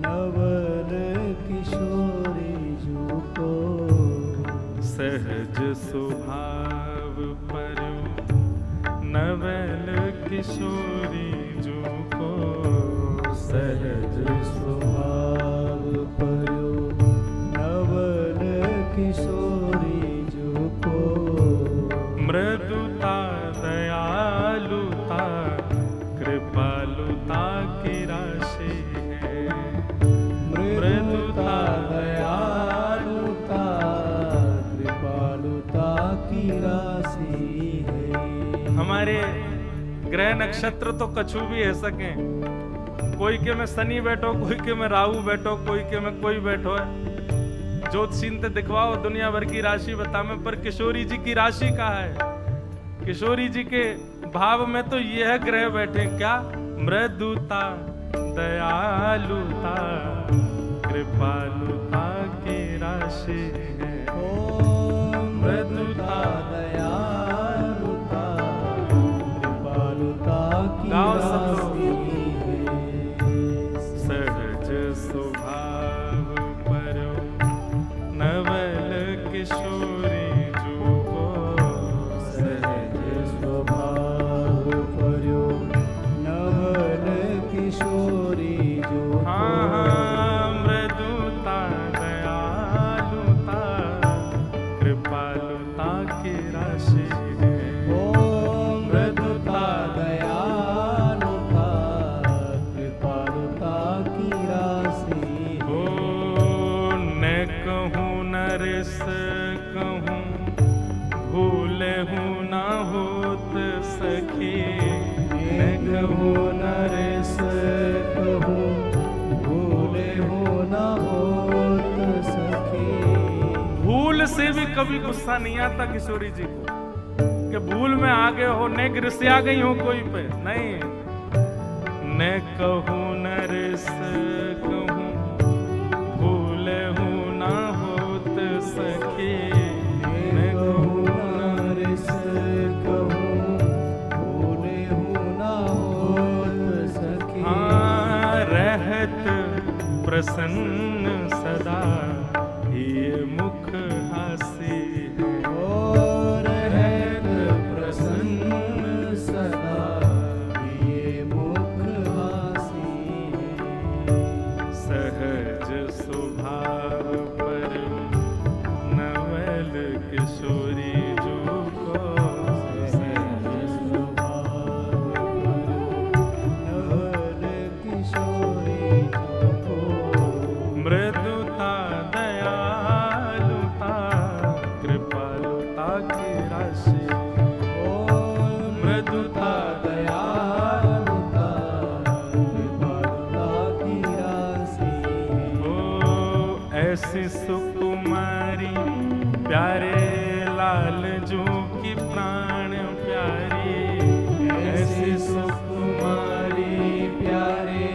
नवल किशोरी जो को सहज स्वभाव पर नवल किशोरी जो को सहज स्वभाव परो नवल किशोरी जो को मृदुता दयालुता कृपालुता की राशि है। मृदुता दयालुता कृपालुता की राशि है। हमारे ग्रह नक्षत्र तो कछु भी है सके, कोई के में शनि बैठो, कोई के में राहु बैठो, कोई के में कोई बैठो है। ज्योतिषीन ते दिखवाओ दुनिया भर की राशि बता में, पर किशोरी जी की राशि कहाँ है? किशोरी जी के भाव में तो यह ग्रह बैठे क्या? मृदुता दयालुता कृपालुता की राशि है। मृदुता दयालुता कृपालुता की गाओ सब लोग। राशि है। सहज स्वभाव पर नवल किशोरी जो को सहज स्वभाव परो नवल किशोरी जो हाँ, मृदुता दयालुता कृपालुता की राशि है। मृदुता दयालुता कृपालुता की राशि ओ न कहूँ नरस कहूँ भूले हूँ ना होत सखी। न कहूँ नरेश कहूँ भूले हो न होत सखी। भूल से भी कभी गुस्सा नहीं आता किशोरी जी को कि भूल में आ गए हो, ने गिरसिया गई हो कोई पे, नहीं। न कहूँ नरस कहूँ भूले हूँ ना होत सखी। न कहूँ नरेश कहूँ भूले हो न होत सखी। हाँ, रहत प्रसन्न सदा ये मुख हासी है। और रहत प्रसन्न सदा ये मुख हासी है। सहज स्वभाव पर नवल किशोरी जो को सहज स्वभाव नवल किशोरी जो को मृदुता दयालुता कृपालुता की राशि। मृदुता दयालुता कृपालुता की राशि है। ओ ऐसी सुकुमारी प्यारे लाल जू की प्राण प्यारी। ऐसी सुकुमारी प्यारे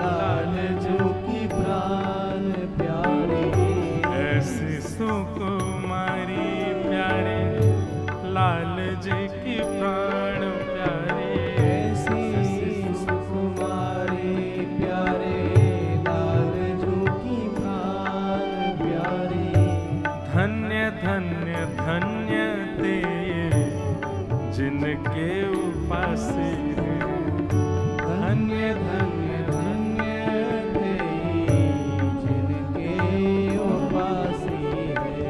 लाल जो की प्राण प्यारे। ऐसी सुकुमारी प्यारे लाल जी की प्राण प्यारे। ऐसी सुकुमारी प्यारे लाल जो की प्राण प्यारे। धन्य धन्य धन्य ते जिनके उपासी हैं। धन्य धन्य धन्य ते जिनके उपासी है।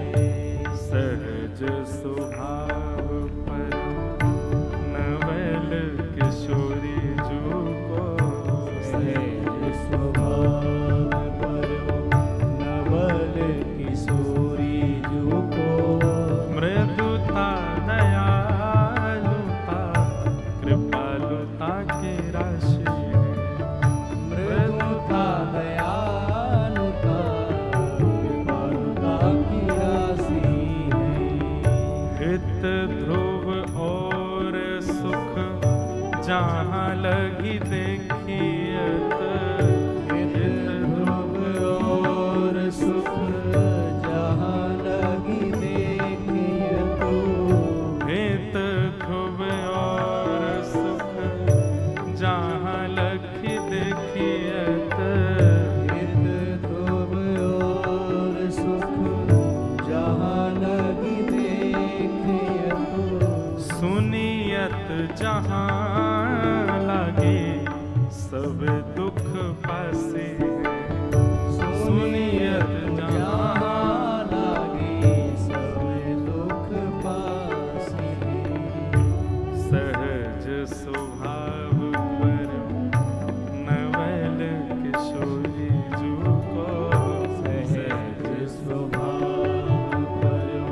सहज स्वभाव पर नवल किशोरी जो को सहज स्वभाव परो नवल किशोरी जो को मृदुता दयालुता कृपालुता की राशि है। मृदुता दयालुता कृपालुता की राशि है। हित ध्रुव और सुख जहाँ लगी देखियत। हित ध्रुव और सुख जहाँ लगी देखिए तो। हित ध्रुव और सुख जहाँ सुनियत जहाँ लागे सब दुख पासे सुनियत जहाँ लागे सब दुख पासे सहज स्वभाव पर नवल किशोरी जू को सहज स्वभाव करो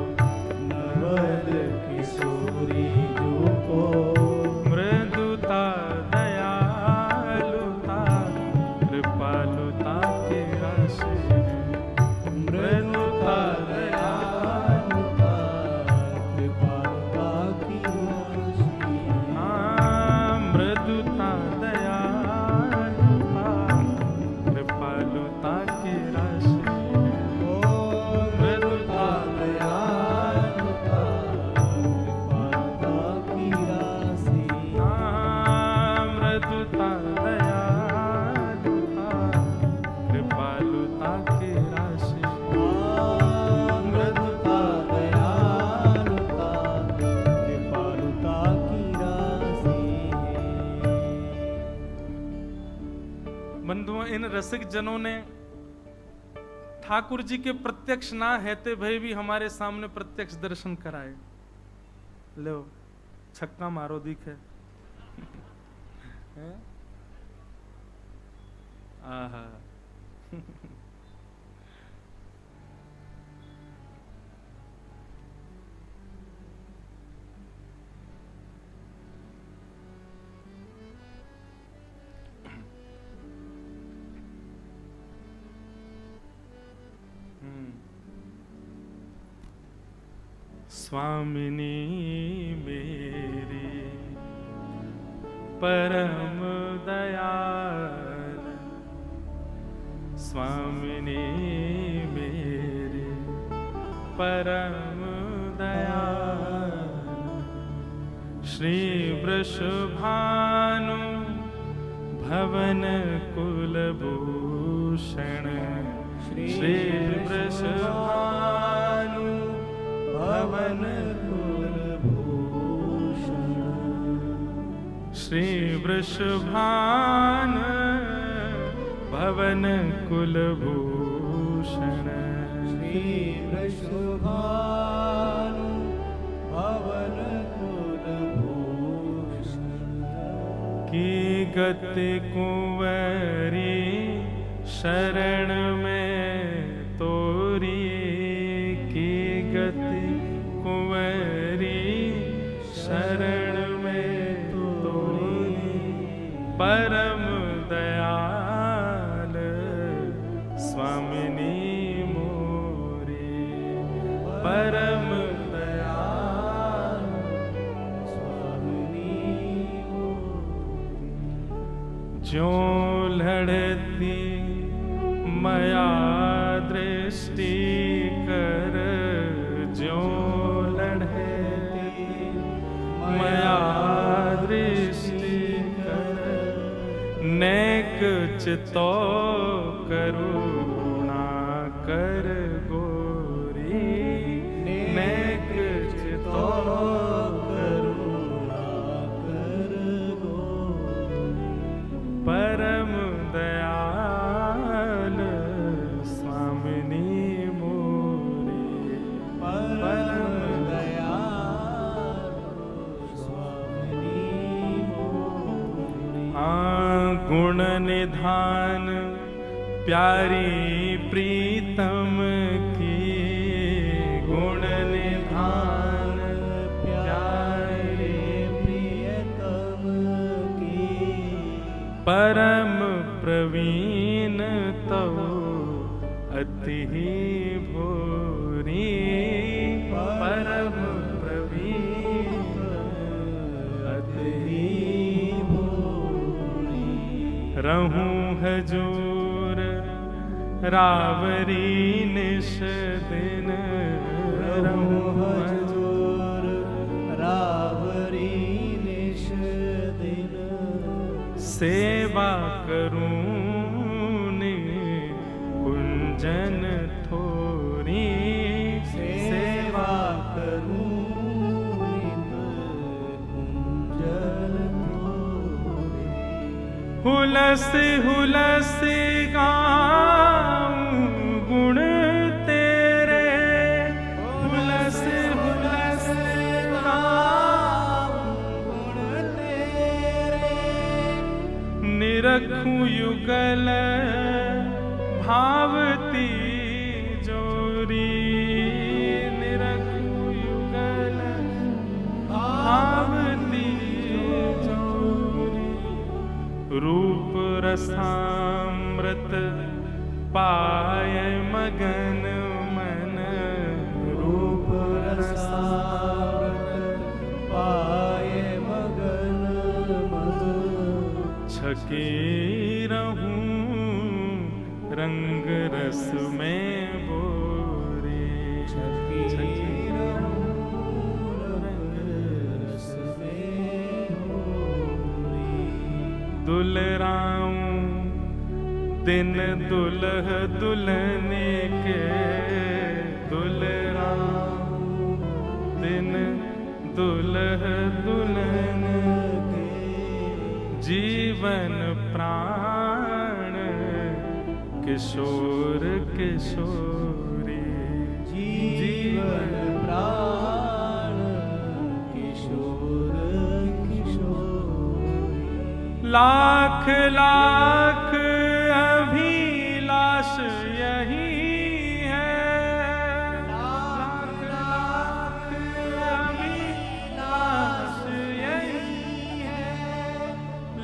नवल किशोरी जो को मृदुता दयालुता कृपालुता के राशि मृदुता दयालुता कृपालुता की राशि मृदुता दयालुता कृपालुता के राशि मृदुता दयालुता कृपालुता की राशि मृदुता दयालुता कृपालुता के राशि मृदुता दयालुता कृपालुता की राशि बंधुओं, इन रसिक जनों ने ठाकुर जी के प्रत्यक्ष ना हेते भय भी हमारे सामने प्रत्यक्ष दर्शन कराए। लो छक्का मारो दिखे हैं? आहा स्वामिनी मेरी परम दयाल स्वामिनी मेरी परम दयाल श्री वृषभानु भवन कुलभूषण श्री वृषभानु भवन कुलभूषण श्री वृषभान भवन कुलभूषण श्री वृषभानु भवन कुलभूषण की गति कुंवरी शरण में तोरी की गति कुंवरी शरण में तोरी परम दयाल स्वामिनी मोरी परम दयाल स्वामिनी ज्यों लड़ती मया दृष्टि कर ज्यों लड़ती मया दृष्टि कर नेक चितो करुणा कर गोरी नेक चितो करुणा कर गोरी परम दयाल स्वामिनी मोरी परम दयाल स्वामिनी मोरी गुण निधान प्यारी प्रीतम की गुण निधान प्यारे प्रियतम की परम प्रवीण तव अति भोरी परम प्रवीण अति भोरी रहूं हजूर रावरी निश दिन रहूं हजूर रावरी निश दिन सेवा करूं कुंजन थोरी सेवा करूं हुलसी हुलसी गाऊं गुण तेरे, हुलसी हुलसी गाऊं गुण तेरे, निरखूं युगल भावती जोरी, निरखूं युगल भावती जोरी, रूप रसामृत पाय मगन मन, रूप रसामृत पाय मगन मन, छकी रहूं रंग रस में बोरे, छकी रहूं रंग रस में बोरे, दुलराऊं दिन दुल्ह दुल्हने के, दुलराऊं दिन दुल्ह दुल्हन के, जीवन प्राण किशोर किशोरी, जीवन प्राण किशोर किशोरी, लाख लाख अभिलाष यही है, लाख लाख अभिलाष यही है,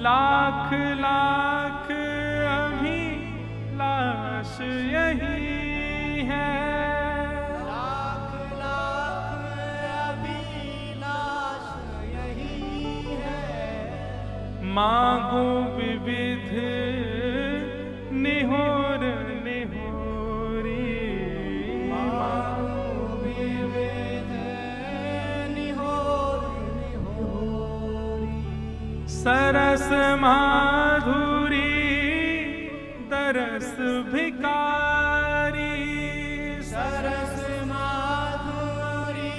लाख लाख अभिलाष यही है, लाख लाख अभिलाष यही है, मांगो विविध निहोर निहोरी, मांगो विविध निहोर निहोरी, सरस माधुरी दरस भिकारी, सरस माधुरी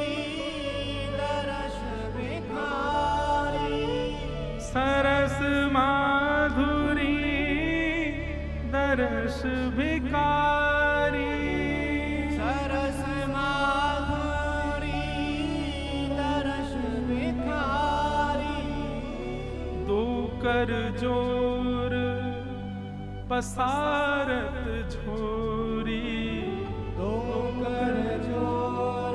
दरस भिखारी, सरस माधुरी दरस भिकारी, सरस माधुरी दरस भिखारी, दो कर जोर पसारत झोरी, दो कर जोर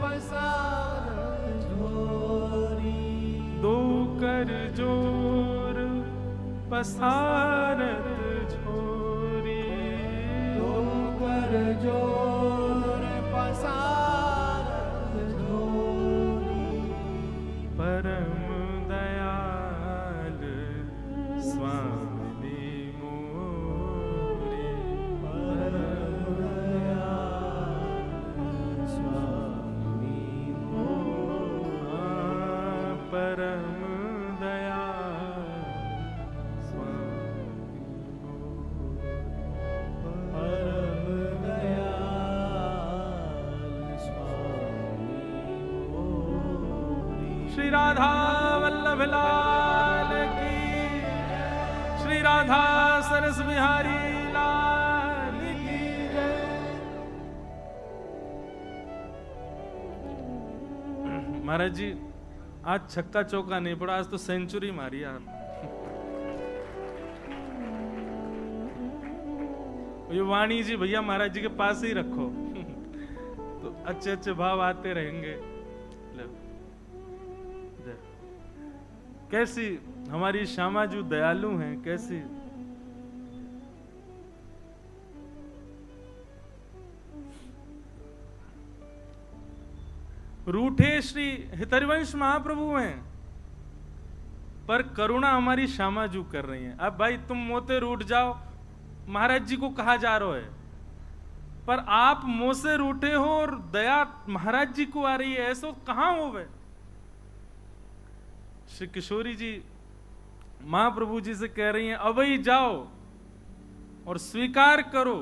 पसारत झोरी, दो कर जोर पसारत झोरी, दो कर जोर पसारत झोरी, परम दयाल स्वामी मोरे, परम दयाल स्वामी परम दयाल स्वामी परम दयाल स्वामी मोरी। श्री राधा वल्लभ लाल की, श्री राधा सरस बिहारी लाल की जय। महाराज जी आज छक्का चौका नहीं पड़ा, आज तो सेंचुरी मारी यार। ये वाणी जी भैया महाराज जी के पास ही रखो तो अच्छे अच्छे भाव आते रहेंगे। कैसी हमारी श्यामाजू दयालु हैं, कैसी रूठे श्री हितरिवंश महाप्रभु हैं, पर करुणा हमारी श्यामाजू कर रही हैं। अब भाई तुम मोते रूठ जाओ, महाराज जी को कहा जा रहा है, पर आप मुंह से रूठे हो और दया महाराज जी को आ रही है, ऐसा कहां हो गए। श्री किशोरी जी महाप्रभु जी से कह रही हैं अबई जाओ और स्वीकार करो,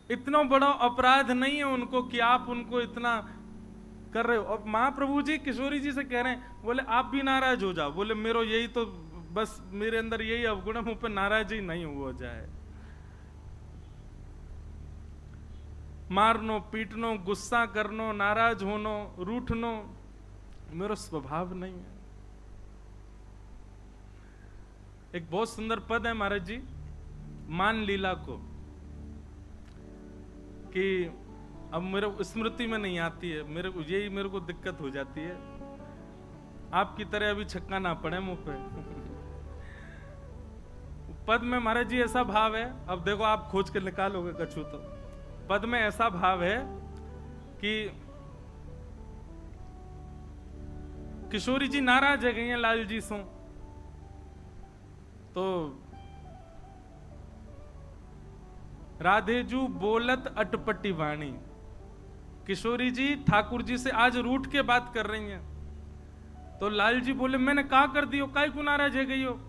इतना बड़ा अपराध नहीं है उनको कि आप उनको इतना कर रहे हो। और महाप्रभु जी किशोरी जी से कह रहे हैं, बोले आप भी नाराज हो जाओ, बोले मेरो यही तो बस मेरे अंदर यही अवगुण है, मुझ पर नाराजी नहीं हो जाए। मारनो, पीटनो, गुस्सा करनो, नाराज होनो, रूठनो मेरा स्वभाव नहीं है। एक बहुत सुंदर पद है महाराज जी मान लीला को, कि अब मेरे स्मृति में नहीं आती है, मेरे को दिक्कत हो जाती है। आपकी तरह अभी छक्का ना पड़े मुंह पे। पद में महाराज जी ऐसा भाव है, अब देखो आप खोज के निकालोगे कछु तो पद में ऐसा भाव है कि किशोरी जी नाराज है गई हैं लाल जी सो, तो राधेजू बोलत अटपटी वाणी, किशोरी जी ठाकुर जी से आज रूठ के बात कर रही हैं। तो लाल जी बोले मैंने कहा कर दियो, काय को नाराज है गई हो?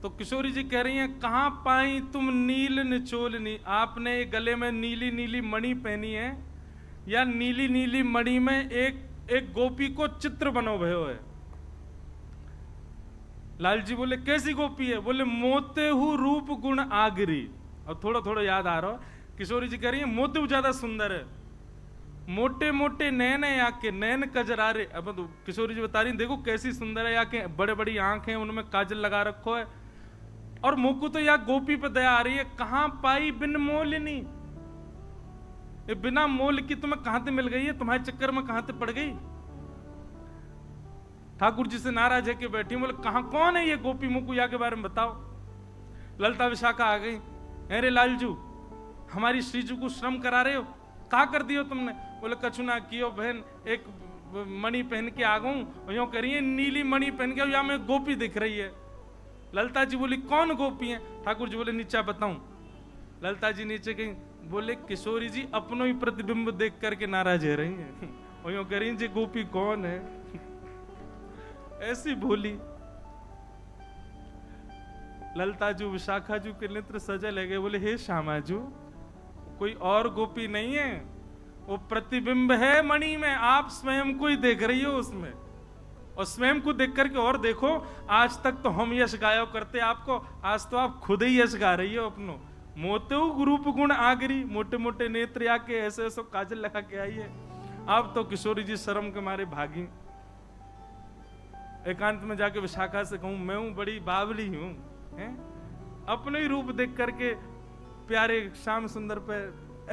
तो किशोरी जी कह रही हैं कहां पाई तुम नील निचोलनी, आपने गले में नीली नीली मणि पहनी है, या नीली नीली मणि में एक गोपी को चित्र बनो भयो है। लाल जी बोले कैसी गोपी है? बोले मोते हु रूप गुण आगरी। अब थोड़ा थोड़ा याद आ रहा हो, किशोरी जी कह रही है मोते ज्यादा सुंदर है, मोटे मोटे नैन है आके, नैन कजरारे। अब तो किशोरी जी बता रही देखो कैसी सुंदर है, आके बड़े बड़ी आंखें हैं, उनमें काजल लगा रखो है, और मुझको तो या गोपी पे दया आ रही है। कहां पाई बिन मोलनी, ये बिना मोल की तुम्हें कहां से मिल गई है, तुम्हारे चक्कर में कहां से पड़ गई? ठाकुर जी से नाराज है कि बैठी, बोले कहां कौन है ये गोपी, मुझको या के बारे में बताओ। ललता विशाखा आ गई, अरे लालजू हमारी श्रीजू को श्रम करा रहे हो, कहा कर दियो तुमने? बोले कछु ना कियो बहन, एक मणि पहन के आ गऊं, और यूं करिए नीली मणि पहन के, या में गोपी दिख रही है। ललता जी बोली कौन गोपी है? ठाकुर जी बोले नीचा बताऊं। ललता जी नीचे गई, बोले किशोरी जी अपनो ही प्रतिबिंब देख करके नाराज है रही है, और यूं कह रही जी गोपी कौन है? ऐसी बोली। ललता जू विशाखा जू के नेत्र सजे लगे, बोले हे श्यामा जू कोई और गोपी नहीं है, वो प्रतिबिंब है मणि में, आप स्वयं को ही देख रही हो उसमें, और स्वयं को देख करके और देखो। आज तक तो हम यश गायो करते आपको, आज तो आप खुद ही यश गा रही हो अपनो। मोते रूप गुण आगरी, मोटे मोटे नेत्र आके ऐसे ऐसे काजल लगा के आई है। आप तो किशोरी जी शर्म के मारे भागी। एकांत में जाके विशाखा से कहूं मैं हूं बड़ी बावली हूं, अपने ही रूप देख करके प्यारे श्याम सुंदर पे।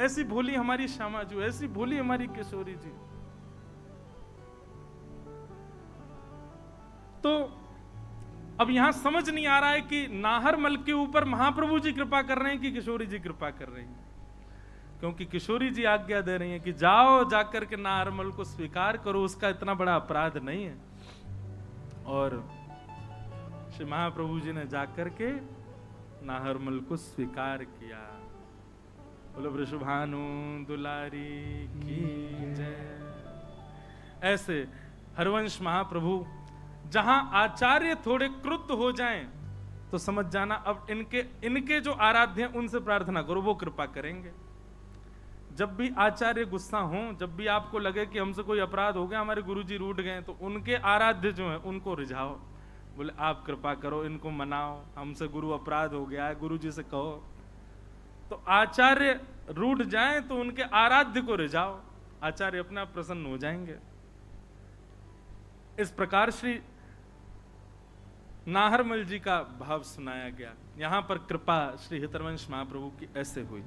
ऐसी भोली हमारी श्यामा जू, ऐसी भोली हमारी किशोरी जी। तो अब यहां समझ नहीं आ रहा है कि नाहरमल के ऊपर महाप्रभु जी कृपा कर रहे हैं कि किशोरी जी कृपा कर रही हैं, क्योंकि किशोरी जी आज्ञा दे रही हैं कि जाओ जाकर के नाहरमल को स्वीकार करो, उसका इतना बड़ा अपराध नहीं है। और श्री महाप्रभु जी ने जाकर के नाहरमल को स्वीकार किया। बोलो वृषभानु दुलारी की जय। ऐसे हरवंश महाप्रभु जहां आचार्य थोड़े क्रुद्ध हो जाएं तो समझ जाना अब इनके जो आराध्य हैं उनसे प्रार्थना करो, वो कृपा करेंगे। जब भी आचार्य गुस्सा हो, जब भी आपको लगे कि हमसे कोई अपराध हो गया, हमारे गुरुजी रूठ गए, तो उनके आराध्य जो हैं उनको रिझाओ, बोले आप कृपा करो, इनको मनाओ, हमसे गुरु अपराध हो गया है, गुरुजी से कहो। तो आचार्य रूठ जाएं तो उनके आराध्य को रिझाओ, आचार्य अपना प्रसन्न हो जाएंगे। इस प्रकार श्री नाहरमल जी का भाव सुनाया गया। यहां पर कृपा श्री हितरवंश महाप्रभु की ऐसे हुई।